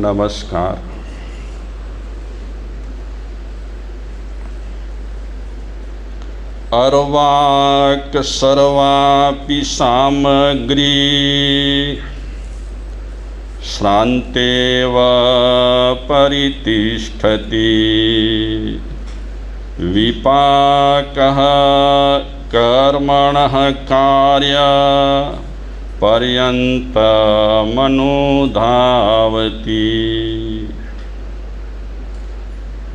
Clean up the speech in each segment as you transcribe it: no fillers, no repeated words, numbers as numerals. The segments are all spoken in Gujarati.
નમસ્કાર. અર્વાક સર્વાપી સામગ્રી શ્રાંતેવ પરિતિષ્ઠતિ વિપાકઃ કર્મણઃ કાર્ય પર્યંતમનુધાવતી.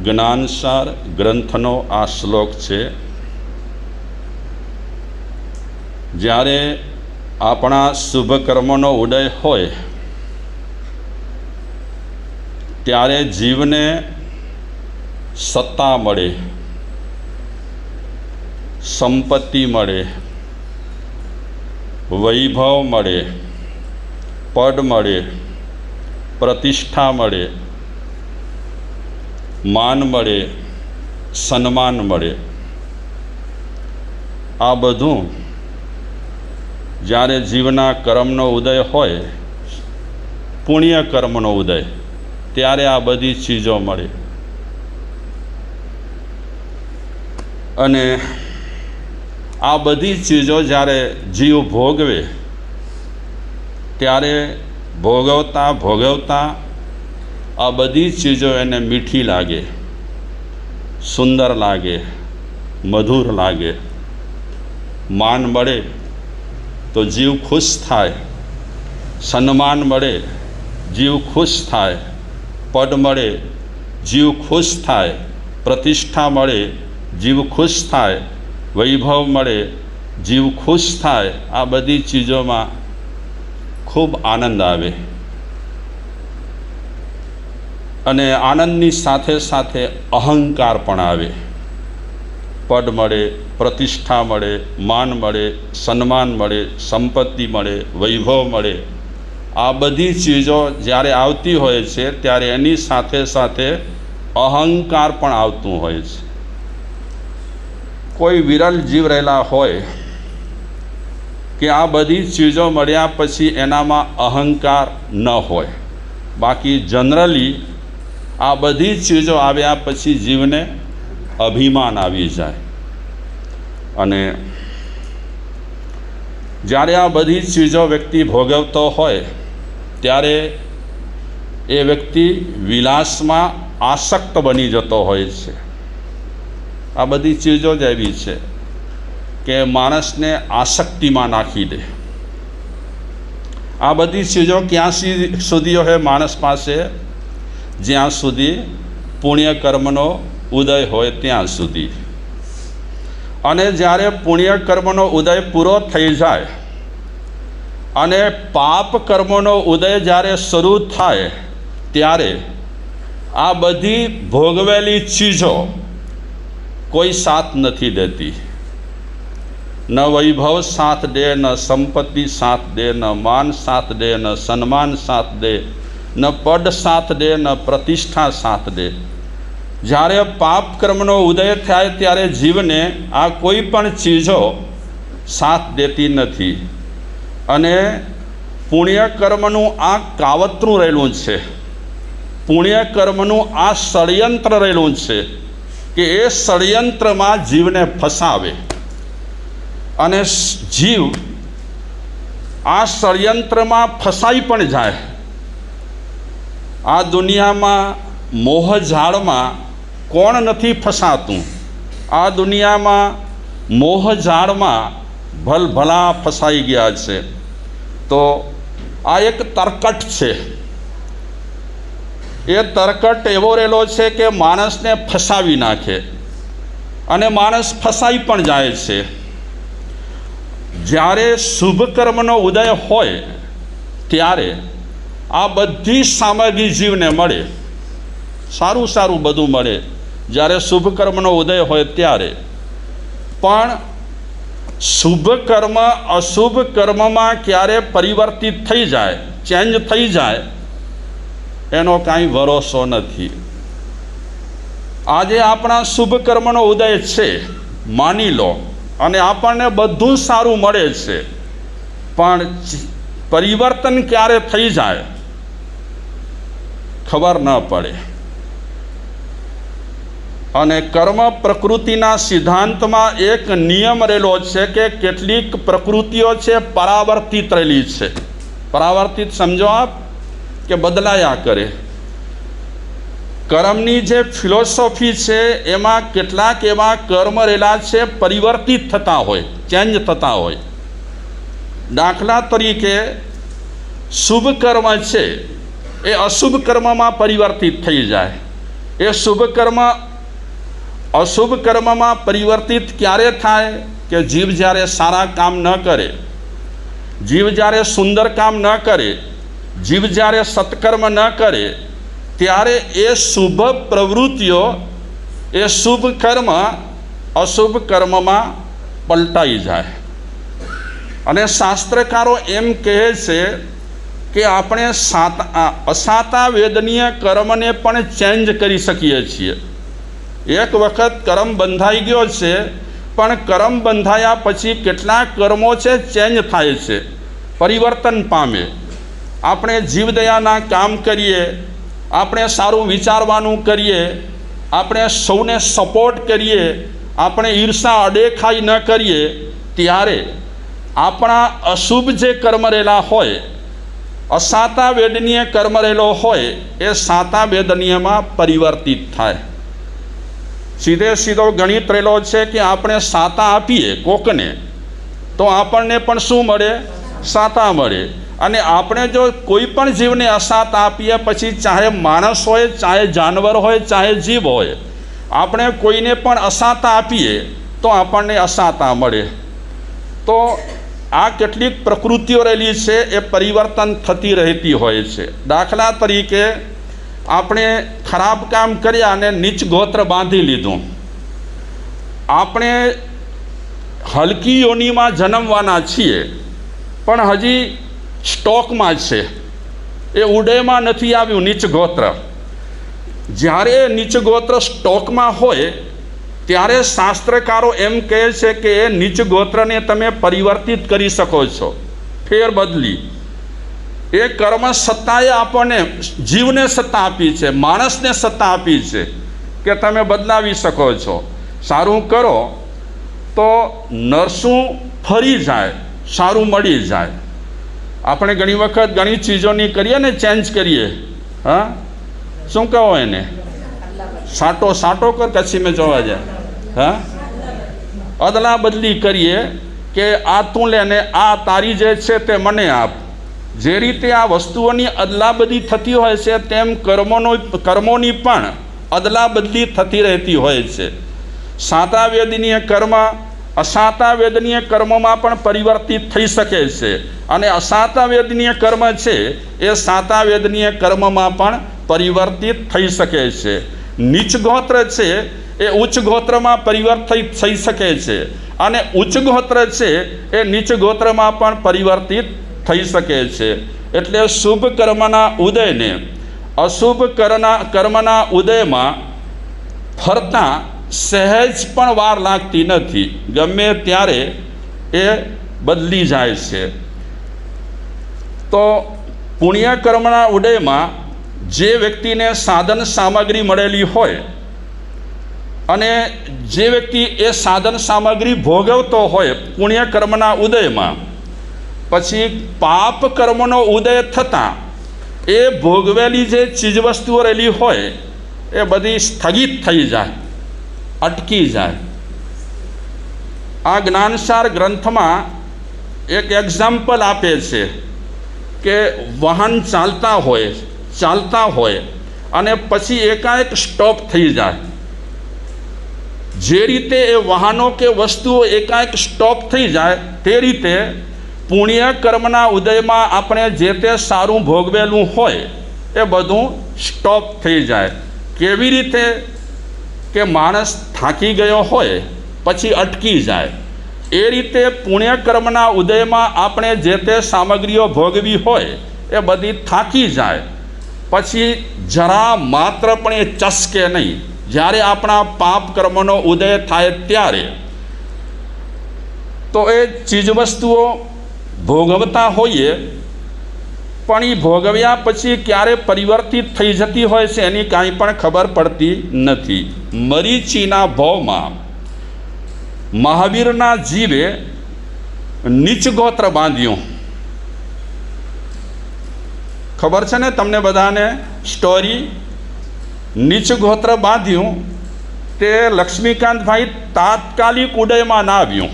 જ્ઞાનસાર ગ્રંથનો આ શ્લોક છે. જ્યારે આપણા શુભ કર્મોનો ઉદય હોય ત્યારે જીવને સત્તા મળે, સંપત્તિ મળે, વૈભવ મળે, પદ મળે, પ્રતિષ્ઠા મળે, માન મળે, સન્માન મળે. આ બધું જ્યારે જીવના કર્મનો ઉદય હોય, પુણ્ય કર્મનો ઉદય, ત્યારે આ બધી ચીજો મળે. અને આ બધી ચીજો જ્યારે જીવ ભોગવે ત્યારે ભોગવતા ભોગવતા આ બધી ચીજો એને મીઠી લાગે, સુંદર લાગે, મધુર લાગે. માન મળે તો જીવ ખુશ થાય, સન્માન મળે જીવ ખુશ થાય, પદ મળે જીવ ખુશ થાય, પ્રતિષ્ઠા મળે જીવ ખુશ થાય, વૈભવ મળે જીવ ખુશ થાય. આ બધી ચીજોમાં ખૂબ આનંદ આવે અને આનંદની સાથે સાથે અહંકાર પણ આવે. પદ મળે, પ્રતિષ્ઠા મળે, માન મળે, સન્માન મળે, સંપત્તિ મળે, વૈભવ મળે. આ બધી ચીજો જ્યારે આવતી હોય છે ત્યારે એની સાથે સાથે અહંકાર પણ આવતું હોય છે. કોઈ વિરલ જીવ રહેલા હોય કે આ બધી ચીજો મળ્યા પછી એનામાં અહંકાર ન હોય. બાકી જનરલી આ બધી ચીજો આવ્યા પછી જીવને અભિમાન આવી જાય. અને જ્યારે આ બધી ચીજો વ્યક્તિ ભોગવતો હોય ત્યારે એ વ્યક્તિ વિલાસમાં આસક્ત બની જતો હોય છે. આ બધી ચીજો જ એવી છે કે માણસને આસક્તિમાં નાખી દે. આ બધી ચીજો ક્યાં સુધી હોય માણસ પાસે? જ્યાં સુધી પુણ્ય કર્મનો ઉદય હોય ત્યાં સુધી. અને જ્યારે પુણ્ય કર્મનો ઉદય પૂરો થઈ જાય અને પાપ કર્મનો ઉદય જ્યારે શરૂ થાય ત્યારે આ બધી ભોગવેલી ચીજો કોઈ સાથ નથી દેતી. ન વૈભવ સાથ દે, ન સંપત્તિ સાથ દે, ન માન સાથ દે, ન સન્માન સાથ દે, ન પદ સાથ દે, ન પ્રતિષ્ઠા સાથ દે. જ્યારે પાપ કર્મનો ઉદય થાય ત્યારે જીવને આ કોઈ પણ ચીજો સાથ દેતી નથી. અને પુણ્ય કર્મનું આ કાવતરું રહેલું છે, પુણ્ય કર્મનું આ ષડયંત્ર રહેલું છે કે એ ષડયંત્રમાં જીવને ફસાવે. અને જીવ આ ષડયંત્રમાં ફસાઈ પણ જાય. આ દુનિયામાં મોહજાળમાં કોણ નથી ફસાતું? આ દુનિયામાં મોહજાળમાં ભલભલા ફસાઈ ગયા છે. તો આ એક તરકટ છે. એ તરકટ એવો રહેલો છે કે માણસને ફસાવી નાખે અને માણસ ફસાઈ પણ જાય છે. જ્યારે શુભ કર્મનો ઉદય હોય ત્યારે આ બધી સામગ્રી જીવને મળે, સારું સારું બધું મળે જ્યારે શુભ કર્મનો ઉદય હોય ત્યારે. પણ શુભ કર્મ અશુભ કર્મમાં ક્યારે પરિવર્તિત થઈ જાય, ચેન્જ થઈ જાય, એનો કાંઈ ભરોસો નથી. આજે આપણા શુભ કર્મનો ઉદય છે માની લો અને આપણને બધું સારું મળે છે, પણ પરિવર્તન ક્યારે થઈ જાય ખબર ન પડે. અને કર્મ પ્રકૃતિના સિદ્ધાંતમાં એક નિયમ રહેલો છે કે કેટલીક પ્રકૃતિઓ છે પરાવર્તિત રહેલી છે. પરાવર્તિત સમજો આપ કે બદલાયા કરે. કર્મની જે ફિલોસોફી છે એમાં કેટલાક એવા કર્મ રહેલા છે પરિવર્તિત થતા હોય, ચેન્જ થતા હોય. દાખલા તરીકે શુભ કર્મ છે એ અશુભ કર્મમાં પરિવર્તિત થઈ જાય. એ શુભ કર્મ અશુભ કર્મમાં પરિવર્તિત ક્યારે થાય કે જીવ જ્યારે સારા કામ ન કરે, જીવ જ્યારે સુંદર કામ ન કરે, જીવ જ્યારે સત્કર્મ ન કરે, ત્યારે એ શુભ પ્રવૃત્તિઓ, એ શુભ કર્મ અશુભ કર્મમાં પલટાઈ જાય. અને શાસ્ત્રકારો એમ કહે છે કે આપણે અસાતા વેદનીય કર્મને પણ ચેન્જ કરી શકીએ છીએ. એક વખત કર્મ બંધાઈ ગયો છે, પણ કર્મ બંધાયા પછી કેટલાક કર્મો છે ચેન્જ થાય છે, પરિવર્તન પામે. આપણે જીવદયાના કામ કરીએ, આપણે સારું વિચારવાનું કરીએ, આપણે સૌને સપોર્ટ કરીએ, આપણે ઈર્ષા અડેખાઈ ન કરીએ, ત્યારે આપણા અશુભ જે કર્મ રહેલા હોય, અસાતા વેદનીય કર્મ રહેલો હોય, એ સાતા વેદનીયમાં પરિવર્તિત થાય. સીધે સીધો ગણિત રહેલો છે કે આપણે સાતા આપીએ કોકને તો આપણને પણ શું મળે? સાતા મળે. અને આપણે જો કોઈ પણ જીવને અસાતા આપીએ, પછી ચાહે માણસ હોય, ચાહે જાનવર હોય, ચાહે જીવ હોય, આપણે કોઈને પણ અસાતા આપીએ તો આપણને અસાતા મળે. તો આ કેટલીક પ્રકૃતિઓ રહેલી છે એ પરિવર્તન થતી રહેતી હોય છે. દાખલા તરીકે આપણે ખરાબ કામ કર્યા અને નીચ ગોત્ર બાંધી લીધું. આપણે હલકી યોનિમાં જન્મવાના છીએ, પણ હજી સ્ટોકમાં છે, એ ઉડેમાં નથી આવ્યું નીચ ગોત્ર. જ્યારે નીચ ગોત્ર સ્ટોકમાં હોય ત્યારે શાસ્ત્રકારો એમ કહે છે કે એ નીચ ગોત્રને તમે પરિવર્તિત કરી શકો છો, ફેર બદલી. એ કર્મ સત્તાએ આપણને, જીવને સત્તા આપી છે, માણસને સત્તા આપી છે કે તમે બદલાવી શકો છો. સારું કરો તો નરસું ફરી જાય, સારું મળી જાય. આપણે ઘણી વખત ઘણી ચીજોની કરીએ ને, ચેન્જ કરીએ. હા, શું કહો એને? સાટો સાટો કર કચ્છી મેં જોવા જાય. હા, અદલા બદલી કરીએ કે આ તું લે ને આ તારી જે છે તે મને આપ. જે રીતે આ વસ્તુઓની અદલાબદલી થતી હોય છે, તેમ કર્મોની પણ અદલાબદલી થતી રહેતી હોય છે. સાતા વેદનીય કર્મ અસાતા વેદનીય કર્મમાં પણ પરિવર્તિત થઈ શકે છે, અને અસાતા વેદનીય કર્મ છે એ સાતા વેદનીય કર્મમાં પણ પરિવર્તિત થઈ શકે છે. નીચ ગોત્ર છે એ ઉચ્ચ ગોત્રમાં પરિવર્તિત થઈ શકે છે, અને ઉચ્ચ ગોત્ર છે એ નીચ ગોત્રમાં પણ પરિવર્તિત થઈ શકે છે. એટલે શુભ કર્મના ઉદયને અશુભ કર્મના ઉદયમાં ફરતા સહેજ પણ વાર લાગતી નથી. ગમે ત્યારે એ બદલી જાય છે. તો પુણ્ય કર્મના ઉદયમાં જે વ્યક્તિને સાધન સામગ્રી મળેલી હોય, અને જે વ્યક્તિ એ સાધન સામગ્રી ભોગવતો હોય પુણ્ય કર્મના ઉદયમાં, પછી પાપ કર્મનો ઉદય થતાં એ ભોગવેલી જે ચીજવસ્તુઓ રહેલી હોય એ બધી સ્થગિત થઈ જાય, અટકી જાય. આ જ્ઞાનસાર ગ્રંથમાં એક એક્ઝામ્પલ આપે છે કે વાહન ચાલતા હોય અને પછી એકાએક સ્ટોપ થઈ જાય. જે રીતે એ વાહનો કે વસ્તુઓ એકાએક સ્ટોપ થઈ જાય, તે રીતે પુણ્ય કર્મના ઉદયમાં આપણે જે તે સારું ભોગવેલું હોય એ બધું સ્ટોપ થઈ જાય. કેવી રીતે કે માણસ થાકી ગયો હોય પછી અટકી જાય, એ રીતે પુણ્ય કર્મના ઉદયમાં આપણે જે તે સામગ્રીઓ ભોગવી હોય એ બધી થાકી જાય, પછી જરા માત્ર પણ એ ચસકે નહીં. જ્યારે આપણા પાપ કર્મનો ઉદય થાય ત્યારે તો એ ચીજવસ્તુઓ ભોગવતા હોઈએ પણ એ ભોગવ્યા પછી ક્યારે પરિવર્તિત થઈ જતી હોય છે એની કાંઈ પણ ખબર પડતી નથી. મરીચીના ભાવમાં મહાવીરના જીવે નીચ ગોત્ર બાંધ્યું. ખબર છે ને તમને બધાને સ્ટોરી? નીચ ગોત્ર બાંધ્યું તે લક્ષ્મીકાંતભાઈ તાત્કાલિક ઉદયમાં ના આવ્યું,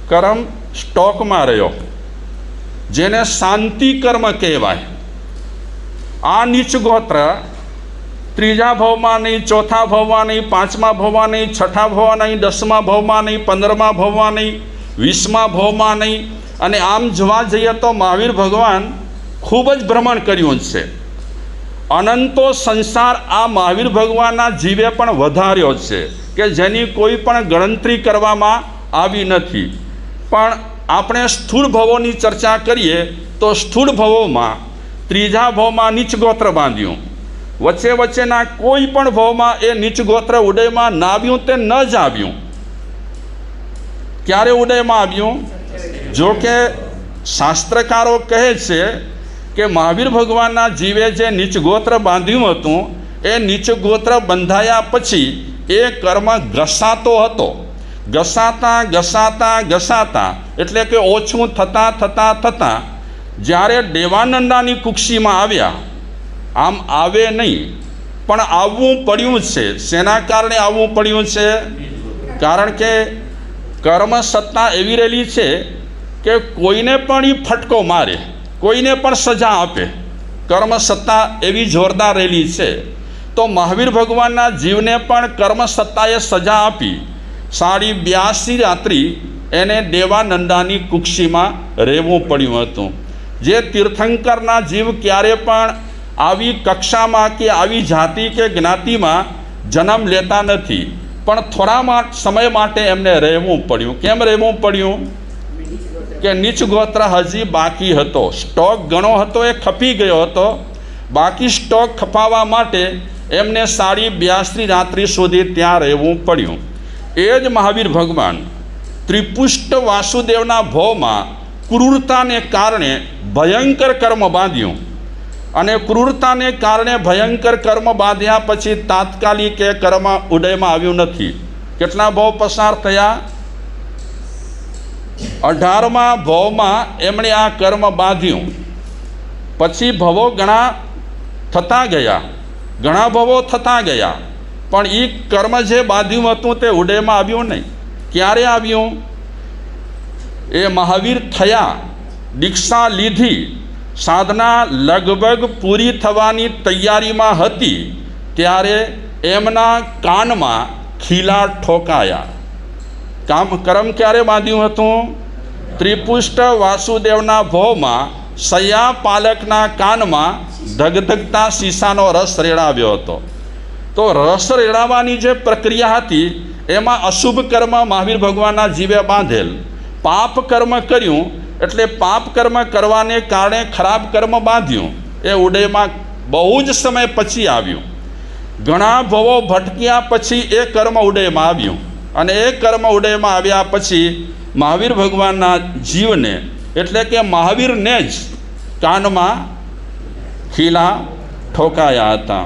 કર્મ સ્ટોકમાં રહ્યો, જેને શાંતિ કર્મ કહેવાય. આ નીચ ગોત્ર ત્રીજા ભાવમાં નહીં, ચોથા ભાવમાં નહીં, પાંચમા ભાવમાં નહીં, છઠ્ઠા ભાવમાં નહીં, 10મા ભાવમાં નહીં, 15મા ભાવમાં નહીં, 20મા ભાવમાં નહીં. અને આમ જોવા જઈએ તો મહાવીર ભગવાન ખૂબ જ ભ્રમણ કર્યું છે. અનંતો સંસાર આ મહાવીર ભગવાનના જીવે પણ વધાર્યો છે કે જેની કોઈ પણ ગણતરી કરવામાં આવી નથી. પણ આપણે સ્થૂળ ભવોની ચર્ચા કરીએ તો સ્થૂળ ભવોમાં ત્રીજા ભાવમાં નીચ ગોત્ર બાંધ્યું, વચ્ચે વચ્ચેના કોઈ પણ ભાવમાં એ નીચ ગોત્ર ઉદયમાં ના આવ્યું તે ન જ આવ્યું. ક્યારે ઉદયમાં આવ્યું? જો કે શાસ્ત્રકારો કહે છે કે મહાવીર ભગવાનના જીવે જે નીચ ગોત્ર બાંધ્યું હતું એ નીચ ગોત્ર બંધાયા પછી એ કર્મ ઘસાતો હતો. ઘસાતા ઘસાતા ઘસાતા એટલે કે ઓછું થતાં થતાં થતાં જ્યારે દેવાનંદાની કુક્ષીમાં આવ્યા, આમ આવે નહીં પણ આવવું પડ્યું છે. શેના કારણે આવવું પડ્યું છે? કારણ કે કર્મ સત્તા એવી રહેલી છે કે કોઈને પણ એ ફટકો મારે, કોઈને પણ સજા આપે. કર્મ સત્તા એવી જોરદાર રહેલી છે. તો મહાવીર ભગવાનના જીવને પણ કર્મ સત્તાએ સજા આપી. 82 રાત્રિ એને દેવાનંદાની કુક્ષીમાં રહેવું પડ્યું હતું. જે તીર્થંકરના જીવ ક્યારે પણ આવી કક્ષામાં કે આવી જાતિ કે જ્ઞાતિમાં જન્મ લેતા નથી, પણ થોડા સમય માટે એમને રહેવું પડ્યું. કેમ રહેવું પડ્યું? કે નીચ ગોત્ર હજી બાકી હતો, સ્ટોક ઘણો હતો એ ખપી ગયો હતો. બાકી સ્ટોક ખપાવવા માટે એમને 82 રાત્રિ સુધી ત્યાં રહેવું પડ્યું. એ જ મહાવીર ભગવાન ત્રિપુષ્ટ વાસુદેવના ભવમાં ક્રૂરતાને કારણે ભયંકર કર્મ બાંધ્યું. અને ક્રૂરતાને કારણે ભયંકર કર્મ બાંધ્યા પછી તાત્કાલિક એ કર્મ ઉદયમાં આવ્યું નથી. કેટલા ભાવ પસાર થયા? 18મા ભાવમાં એમણે આ કર્મ બાંધ્યું. પછી ભવો ઘણા થતા ગયા, ઘણા ભવો થતા ગયા, પણ એ કર્મ જે બાંધ્યું હતું તે ઉદયમાં આવ્યું નહીં. ક્યારે આવ્યું? એ મહાવીર થયા, દીક્ષા લીધી, સાધના લગભગ પૂરી થવાની તૈયારીમાં હતી ત્યારે એમના કાનમાં ખીલા ઠોકાયા. કર્મ ક્યારે બાંધ્યું હતું? ત્રિપુષ્ટ વાસુદેવના ભવમાં સૈયા પાલકના કાનમાં ધગધગતા શીશાનો રસ રેડાવ્યો હતો. તો રસ રેડાવવાની જે પ્રક્રિયા હતી એમાં અશુભ કર્મ મહાવીર ભગવાનના જીવે બાંધેલ. પાપ કર્મ કર્યું એટલે પાપ કર્મ કરવાને કારણે ખરાબ કર્મ બાંધ્યું. એ ઉદયમાં બહુ જ સમય પછી આવ્યું. ઘણા ભવો ભટક્યા પછી એ કર્મ ઉદયમાં આવ્યું. અને એ કર્મ ઉદયમાં આવ્યા પછી મહાવીર ભગવાનના જીવને એટલે કે મહાવીરને જ કાનમાં ખીલા ઠોકાયા હતા.